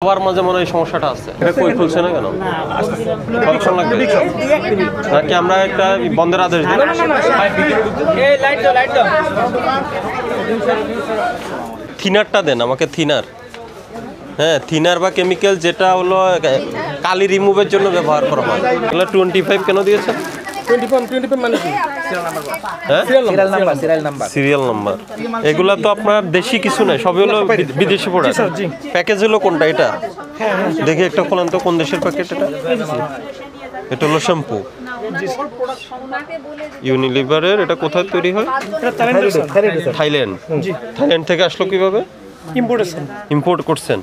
সবার মাঝে মনে হয় সমস্যাটা আছে। এটা কই খুলছে না কেন? কতক্ষণ লাগবে? নাকি আমরা একটা বন্ধের আদেশ দিই? থিনারটা দেন আমাকে, থিনার। হ্যাঁ, থিনার বা কেমিক্যাল যেটা হলো কালি রিমুভের জন্য ব্যবহার করা হয়। তাহলে 25 কেন দিয়েছেন? Serial number. এগুলা তো আপনার দেশি কিছু নাই, সবই হলো বিদেশি প্রোডাক্ট। প্যাকেজ হলো কোনটা? এটা দেখি একটা খোলেন তো, কোন দেশের প্যাকেট এটা? এটা হলো শ্যাম্পু ইউনিলিভারের। এটা কোথায় তৈরি হয়? থাইল্যান্ড। থাইল্যান্ড থেকে আসলো কিভাবে? ইম্পোর্ট করছেন?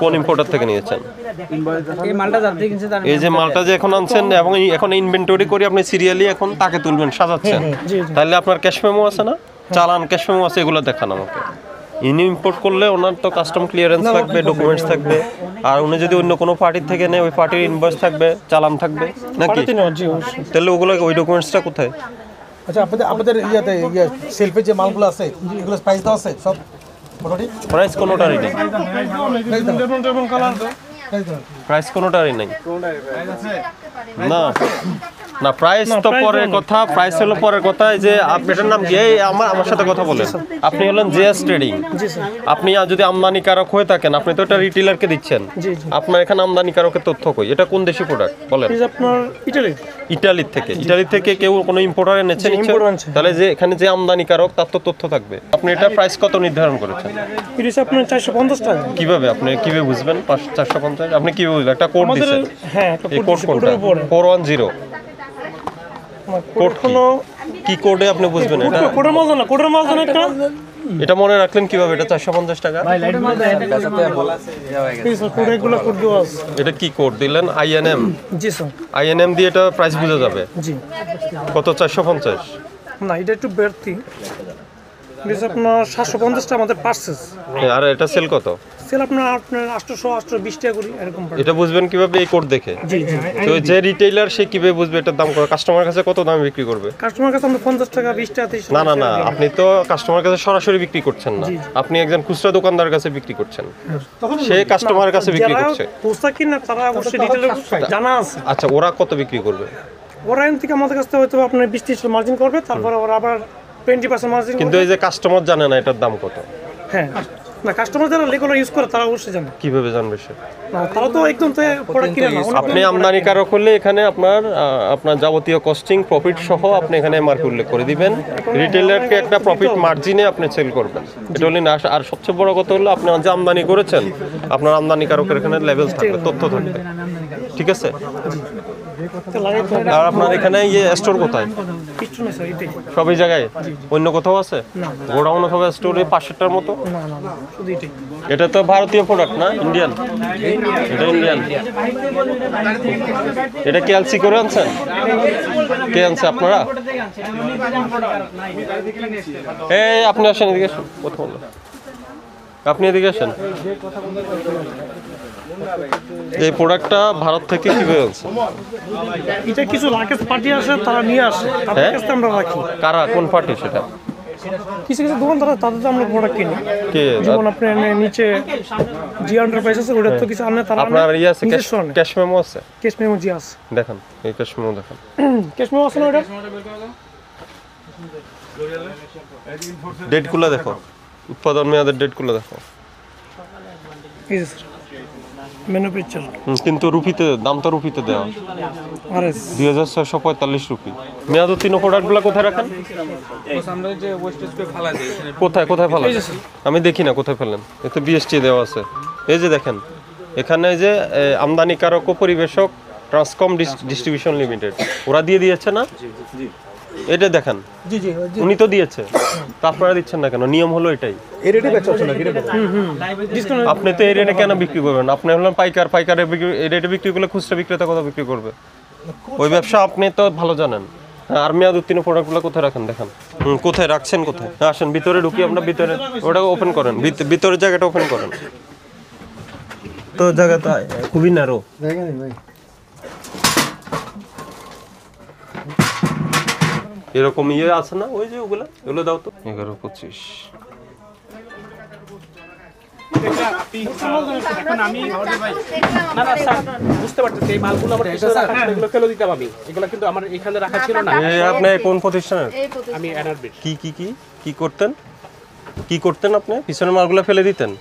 কোন ইম্পোর্টার থেকে নিয়েছেন? এই যে মালটা যে এখন আনছেন এবং এখন ইনভেন্টরি করে আপনি সিরিয়ালি এখন তাকে তুলবেন, সাজাচ্ছেন, তাহলে আপনার ক্যাশ মেমো আছে না? চালান ক্যাশ মেমো আছে, এগুলো দেখান আমাকে। ইনি ইম্পোর্ট করলে ওনার তো কাস্টম ক্লিয়ারেন্স থাকবে, ডকুমেন্টস থাকবে, আর উনি যদি অন্য কোনো পার্টির থেকে নেয় ওই পার্টির ইনভয়েস থাকবে, চালান থাকবে নাকি? তাহলে ওগুলো ওই ডকুমেন্টসটা কোথায়? আচ্ছা, আপনাদের ইয়াতে সেলফে যে মালগুলো আছে এগুলো প্রাইস দেওয়া আছে সব? মোটামুটি প্রাইস কোনোটারই নেই। প্রাইস কোনোটারই নেই না। না, প্রাইস তো পরের কথা, প্রাইস হলো পরের কথা। যে আপনার নাম কি? আমার সাথে কথা বলেন। আপনি হলেন জেএস ট্রেডিং। আপনি যদি আমদানিকারক হয়ে থাকেন, আপনি তো এটা রিটেলারকে দিচ্ছেন। আপনার এখানে আমদানিকারকের তথ্য কই? এটা কোন দেশি প্রোডাক্ট বলেন? আপনার ইটালি থেকে। ইটালি থেকে কেউ কোনো ইম্পোর্টার এনেছে? তাহলে যে এখানে যে আমদানিকারক তার তো তথ্য থাকবে। আপনি এটা প্রাইস কত নির্ধারণ করেছেন? এটা আপনার 450 টাকা। কিভাবে আপনি কিভাবে বুঝবেন 450? আপনি কিভাবে বুঝবেন? একটা কোড দিয়েছেন। হ্যাঁ, এই কোড কোনটা? 410 কোড কি কোডে আপনি বুঝবেন এটা? কোডের মাল জানা একটা। এটা মনে রাখলেন কিভাবে? এটা 450 টাকা। এটা কি কোড দিলেন? আইএনএম। জি স্যার। আইএনএম দিয়ে এটা প্রাইস বোঝা যাবে। জি। কত? 450? না, এটা একটু বাড়তি। আপনার 750 টাকা আমাদের পার্সেস। আর এটা সেল কত? সেল আপনার 820 টাকা করি এরকম। এটা বুঝবেন কিভাবে? এই কোড দেখে। জি জি। তো যে রিটেইলার সে কিভাবে বুঝবে এটার দাম কত? কাস্টমার কাছে কত দামে বিক্রি করবে? কাস্টমার কাছে আমরা 50 টাকা 20 টাকা 30 টাকা। না, আপনি তো কাস্টমার কাছে সরাসরি বিক্রি করছেন না, আপনি একজন খুচরা দোকানদার কাছে বিক্রি করছেন। সে কাস্টমারের কাছে বিক্রি করছে। খুচরা কিনা তারা অবশ্যই রিটেইলার জানা আছে। আচ্ছা, ওরা কত বিক্রি করবে? ওরা এখান থেকে আমাদের কাছে হয়তো আপনার 20-30 মার্জিন করবে, তারপরে ওরা আবার 20% মার্জিন। কিন্তু এই যে কাস্টমার জানে না এটার দাম কত। হ্যাঁ, না, কাস্টমার যারা রেগুলার ইউজ করে তারা অবশ্যই জানে। কিভাবে জানবে সে? না, তারা তো একদম প্রোডাক্ট কিনে না। আপনি আমদানিকারক হলে এখানে আপনার যাবতীয় কস্টিং প্রফিট সহ আপনি এখানে এমআরপি উল্লেখ করে দিবেন। রিটেইলারকে একটা প্রফিট মার্জিনে আপনি সেল করবেন। এটা হলে না। আর সবচেয়ে বড় কথা হলো আপনি যে আমদানি করেছেন, আপনার আমদানিকারকের এখানে লেভেল থাকবে, তথ্য থাকবে। ঠিক আছে? আর আপনার এখানে স্টোর কোথায়? সবই জায়গায়? অন্য কোথাও আছে? গোডাউন অথবা স্টোরে 500টার মতো? এটা তো ভারতীয় প্রোডাক্ট না, ইন্ডিয়ান? এটা ইন্ডিয়ান। এটা কি এলসি করে আনছেন? কে আনছে? আপনারা? এই আপনি আসেন, এদিকে আসেন। কথা বলুন। আপনি এদিকে আসেন। এই প্রোডাক্টটা ভারত থেকে কিভাবে আনছে? এটা কিছু লাকেজ পার্টি আসে, তারা নিয়ে আসে, তাদের কাছে আমরা রাখি। কারা? কোন পার্টি সেটা? কিছু দোকানদার তাদের তো আমরা প্রোডাক্ট কিনি। কে? যেমন আপনি নিচে জি এন্টারপ্রাইজ আছে, ওটা তো কিছু আনে তারা। আপনার আছে ক্যাশ মেমো আছে? ক্যাশ মেমো জি আছে। দেখেন এই ক্যাশ মেমো দেখেন। ক্যাশ মেমো আছে না? ওটা ডেটগুলো দেখো, উৎপাদন মেয়াদের ডেটগুলো দেখো। এই যে স্যার মেনু পিকচার। কিন্তু রুপিতে দাম তো রুপিতে দেওয়া। RS 2645 rupee. মেয়াদ উত্তীর্ণ প্রোডাক্টগুলো কোথায় রাখেন? কোথায় ফেলেন? আমি দেখি না কোথায় ফেলেন। এতে বিএসটি দেওয়া আছে। এই যে দেখেন এখানে যে আমদানিকারক ও পরিবেশক ট্রান্সকম ডিস্ট্রিবিউশন লিমিটেড, ওরা দিয়ে দিয়েছে না? এটা দেখেন। জি জি, উনি তো দিয়েছে, তা আপনারা দিচ্ছেন না কেন? নিয়ম হলো এটাই। এই রেটে বেচা হচ্ছে না। আপনি তো এই রেটে কেন বিক্রি করবেন? আপনি হলেন পাইকার এই রেটে বিক্রি করলে খুচরা বিক্রেতা কত বিক্রি করবে? ওই ব্যবসা আপনি তো ভালো জানেন। আর মেয়াদ উত্তীর্ণ প্রোডাক্টগুলো কোথায় রাখেন দেখেন। কোথায় রাখছেন? কোথায়? আসেন ভিতরে ঢুকি আমরা। ভিতরে ওটা ওপেন করেন, ভিতরে জায়গাটা ওপেন করেন। তো জায়গাটা খুবই ন্যারো। এরকম আছে না? ওই যে ওগুলো দাও তো। 1125 এখন আমি না না স্যার বুঝতে পারতেছি এই মালগুলো আমার পিছনে রাখা ছিল, এগুলো ফেলে দিতাম আমি, এগুলো কিন্তু আমার এখানে রাখা ছিল না। আপনি কোন প্রতিষ্ঠানের? আমি এনআরবির। কি করতেন আপনি? পিছনের মালগুলো ফেলে দিতেন?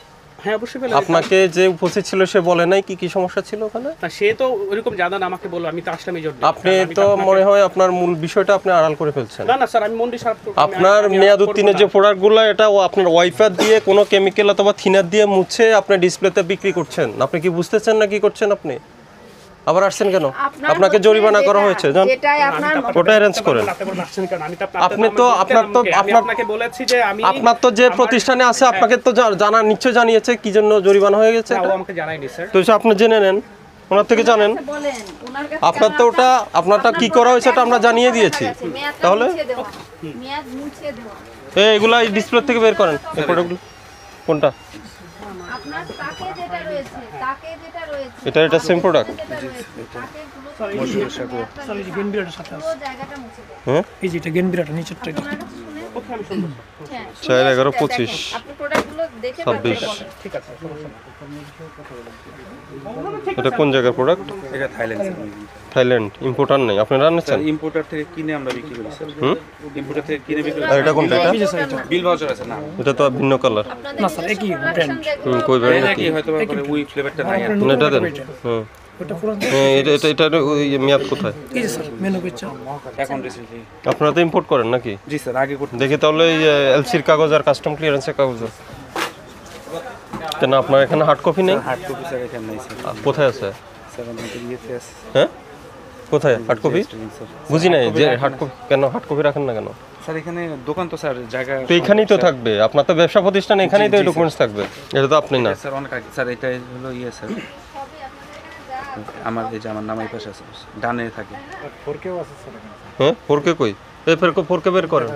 হ্যাঁ অবশ্যই ফেলে আপনাকে যে উপস্থিত ছিল সে বলে নাই কি সমস্যা ছিল ওখানে? না, সে তো ওইরকম জানা না, আমাকে বললো, আমি তো আসলাম এই জন্য। আপনি তো মনে হয় আপনার মূল বিষয়টা আপনি আড়াল করে ফেলছেন। না না স্যার, আমি মন্দির সাহেব আপনার মেয়াদ উত্তীর্ণের যে প্রোডাক্টগুলো এটা আপনার ওয়াইফার দিয়ে কোনো কেমিক্যাল অথবা থিনার দিয়ে মুছে আপনি ডিসপ্লেতে বিক্রি করছেন। আপনি কি বুঝতেছেন না কি করছেন আপনি? আবার আসছেন কেন? আপনাকে জরিমানা করা হয়েছে, জান ওটা অ্যারেঞ্জ করেন। আপনার তো যে প্রতিষ্ঠানে আছে আপনাকে তো জানা নিশ্চয় জানিয়েছে কি জন্য জরিমানা হয়ে গেছে। আমাকে জানায়নি স্যার। তো আপনি জেনে নেন, ওনার থেকে জানেন। আপনার তো ওটা আপনারটা কি করা হয়েছে এটা আমরা জানিয়ে দিয়েছি। তাহলে এগুলা ডিসপ্লে থেকে বের করেন এই প্রোডাক্টগুলো। কোনটা? এটা সেম প্রোডাক্ট। হ্যাঁ এই যে এটা গেন বিরাটা নিচেরটা এটা 4, 11, 25, 26। এটা কোন জায়গার প্রোডাক্ট? এটা থাইল্যান্ড। থাইল্যান্ড। ইম্পোর্টার নেই, আপনারা আনছেন? ইম্পোর্টার থেকে কিনে আমরা বিক্রি করি স্যার। ইম্পোর্টার থেকে কিনে বিক্রি আর এটা কোনটা? বিল ভাউচার আছে না? এটা তো ভিন্ন কালার। না স্যার একই ব্র্যান্ড কই ব্র্যান্ড? নাকি হয়তো বা করে উই ফ্লেভারটা নাই। এটা দেন। ওটা পুরো এটা মেয়াদ কোথায়? এই যে স্যার মেনু পিকচার এখন রিসেন্টলি। আপনারা তো ইম্পোর্ট করেন নাকি? জি স্যার, আগে করতে দেখি তাহলে এলসির কাগজ আর কাস্টম ক্লিয়ারেন্সের কাগজ কেন আপনার এখানে হার্ড কপি নেই? হার্ড কপি স্যার এখানে নাই স্যার। কোথায় আছে? স্যার আমাদের ইয়েতে আছে হ্যাঁ কোথায় হার্ড কপি? স্যার। বুঝি নাই যে হার্ড কপি কেন, হার্ড কপি রাখেন না কেন? স্যার এখানে দোকান তো স্যার জায়গা তো এখানেই তো থাকবে, আপনার তো ব্যবসা প্রতিষ্ঠান, এখানেই তো ডকুমেন্টস থাকবে। এটা তো আপনি না। স্যার অনেক আগে স্যার, এটা হলো ইয়ে স্যার আমার এই যে আমার নামাই পাশে আছে, ডানে থাকে। হ্যাঁ 4K কই? এই 4K বের করেন।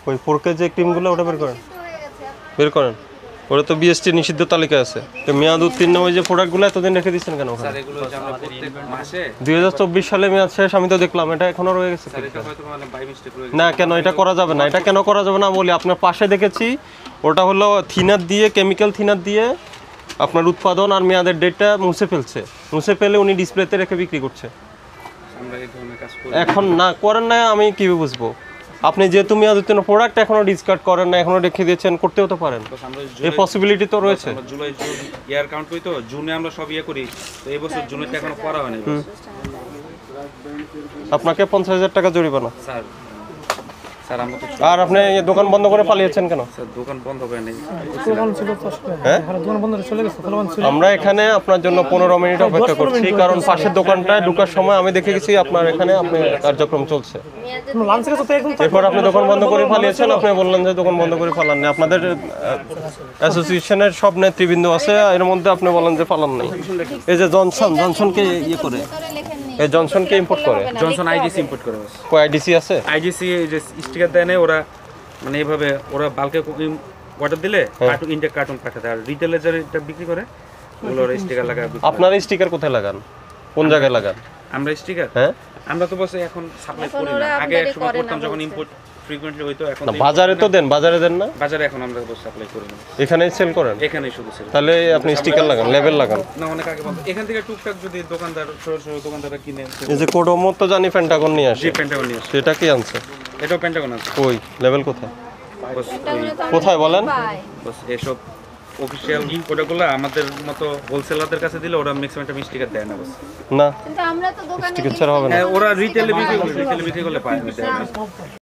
ওই 4K যে ক্রিমগুলো ওটা বের করেন, বের করেন। ওটা তো বিএসটি নিষিদ্ধ তালিকায় আছে। তো মেয়াদ উত্তীর্ণ ওই যে প্রোডাক্টগুলো এতদিন রেখে দিচ্ছেন কেন ওখানে? স্যার এগুলো যে আমরা প্রত্যেক মাসে 2024 সালে মেয়াদ শেষ, আমি তো দেখলাম এটা এখনো রয়ে গেছে। স্যার এটা হয়তো মানে বাই মিস্টেক রয়ে না কেন এটা করা যাবে না? এটা কেন করা যাবে না বলি, আপনার পাশে দেখেছি ওটা হলো থিনার দিয়ে, কেমিক্যাল থিনার দিয়ে আপনার উৎপাদন আর মেয়াদের ডেটটা মুছে ফেলছে। মুছে ফেলে উনি ডিসপ্লেতে রেখে বিক্রি করছে। আমরা এই ধরনের কাজ করি। এখন না করেন না, আমি কিভাবে বুঝবো? আপনি যেহেতু মেয়াদ উত্তীর্ণ প্রোডাক্ট এখনো ডিসকার্ড করেন না, এখনো রেখে দিয়েছেন, করতেও তো পারেন। আমরা এই পসিবিলিটি তো রয়েছে। আমরা জুলাই জুন ইয়ার কাউন্ট করি তো, জুনে আমরা সব ইয়ে করি, তো এই বছর জুনেতে এখনো করা হয়নি আপনাকে 50,000 টাকা জরিমানা। স্যার। স্যার আমরা তো আর আপনি এই দোকান বন্ধ করে পালিয়েছেন কেন? স্যার দোকান বন্ধ করে নেই। ফলবান ছিল তো হ্যাঁ দোকান বন্ধ চলে গেছে ফলবান ছিল আমরা এখানে আপনার জন্য 15 মিনিট অপেক্ষা করছি, কারণ পাশের দোকানটায় ঢোকার সময় আমি দেখে গেছি আপনার এখানে আপনার কার্যক্রম চলছে। লাঞ্চের কাছে তো একদম এরপর আপনি দোকান বন্ধ করে পালিয়েছেন। আপনি বললেন যে দোকান বন্ধ করে পালান না। আপনাদের অ্যাসোসিয়েশনের সব নেতৃবৃন্দ আছে, এর মধ্যে আপনি বলেন যে পালান নাই। এই যে জনসনকে ইয়ে করে, এই জনসনকে ইম্পোর্ট করে। জনসন আইডিসি ইম্পোর্ট করে বাস। কয় আইডিসি আছে? আইডিসি যে স্টিকার দেয় না ওরা, মানে এইভাবে ওরা বালকে অর্ডার দিলে কার্টুন ইন্ডিয়া কার্টুন পাঠাতে, আর রিটেলে যারা এটা বিক্রি করে ওগুলো ওরা স্টিকার লাগায়। আপনার স্টিকার কোথায় লাগান? কোন জায়গায় লাগান? আমরা স্টিকার হ্যাঁ আমরা তো বসে এখন সাপ্লাই করি না। আগে এক সময় করতাম যখন ইম্পোর্ট ফ্রিকোয়েন্টলি হইতো, এখন না, বাজারে তো দেন, বাজারে দেন না? বাজারে এখন আমরা বসে সাপ্লাই করি না, এখানেই সেল করেন? এখানেই শুধু সেল। তাহলে আপনি স্টিকার লাগান, লেবেল লাগান। না অনেক আগে বন্ধ, এখান থেকে টুকটাক যদি দোকানদার ছোট ছোট দোকানদাররা কিনে। এই যে কোডোমো তো জানি পেন্টাগন নিয়ে আসে, জি পেন্টাগন নিয়ে আসে। সেটা কি আনছে? এটাও পেন্টাগন আছে। ওই লেবেল কোথায়? বস কোথায় বলেন? বস এসব অফিশিয়াল প্রোডাক্টগুলো আমাদের মতো হোলসেলারদের কাছে দিলে ওরা ম্যাক্সিমাম একটা স্টিকার দেয় না বস। না কিন্তু আমরা তো দোকানে স্টিকার ছাড়া হবে না। হ্যাঁ ওরা রিটেলে বিক্রি করলে পায় না।